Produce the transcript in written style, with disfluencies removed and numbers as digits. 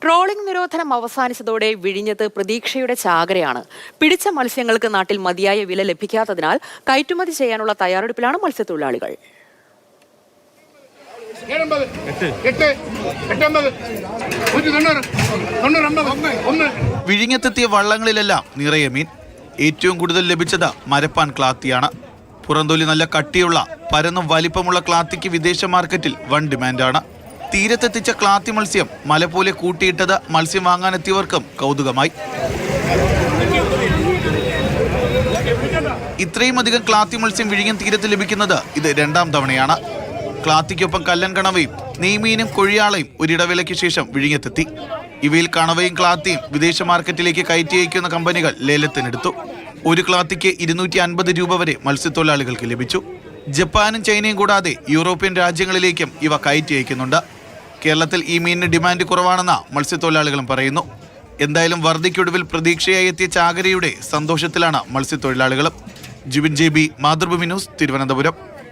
Trawling നിരോധനം അവസാനിച്ചതോടെ വിഴിഞ്ഞത്ത് പ്രതീക്ഷയുടെ ചാകരയാണ്. പിടിച്ച മത്സ്യങ്ങൾക്ക് നാട്ടിൽ മതിയായ വില ലഭിക്കാത്തതിനാൽ കയറ്റുമതി ചെയ്യാനുള്ള തയ്യാറെടുപ്പിലാണ് മത്സ്യത്തൊഴിലാളികൾ. വിഴിഞ്ഞത്തെത്തിയ വള്ളങ്ങളിലെല്ലാം നിറയെ മീൻ. ഏറ്റവും കൂടുതൽ ലഭിച്ചത് മരപ്പാൻ ക്ലാത്തിയാണ്. പുറന്തൊലി നല്ല കട്ടിയുള്ള പരന്നും വലിപ്പമുള്ള ക്ലാത്തിക്ക് വിദേശ മാർക്കറ്റിൽ വൻ ഡിമാൻഡാണ്. തീരത്തെത്തിച്ച ക്ലാത്തി മത്സ്യം മല പോലെ കൂട്ടിയിട്ടത് മത്സ്യം വാങ്ങാനെത്തിയവർക്കും കൗതുകമായി. ഇത്രയും അധികം ക്ലാത്തി മത്സ്യം വിഴിഞ്ഞം തീരത്ത് ലഭിക്കുന്നത് ഇത് രണ്ടാം തവണയാണ്. ക്ലാത്തിക്കൊപ്പം കല്ലൻ കണവയും നെയ്മീനും കൊഴിയാളയും ഒരിടവേളയ്ക്ക് ശേഷം വിഴിഞ്ഞത്തെത്തി. ഇവയിൽ കണവയും ക്ലാത്തിയും വിദേശ മാർക്കറ്റിലേക്ക് കയറ്റി അയക്കുന്ന കമ്പനികൾ ലേലത്തിനെടുത്തു. ഒരു ക്ലാത്തിക്ക് 250 രൂപ വരെ മത്സ്യത്തൊഴിലാളികൾക്ക് ലഭിച്ചു. ജപ്പാനും ചൈനയും കൂടാതെ യൂറോപ്യൻ രാജ്യങ്ങളിലേക്കും ഇവ കയറ്റി അയക്കുന്നുണ്ട്. കേരളത്തിൽ ഈ മീനിന് ഡിമാൻഡ് കുറവാണെന്ന് മത്സ്യത്തൊഴിലാളികളും പറയുന്നു. എന്തായാലും വറുതിക്കൊടുവിൽ പ്രതീക്ഷയായി എത്തിയ ചാകരയുടെ സന്തോഷത്തിലാണ് മത്സ്യത്തൊഴിലാളികളും. Jibin JB, Mathrubhumi news, Thiruvananthapuram.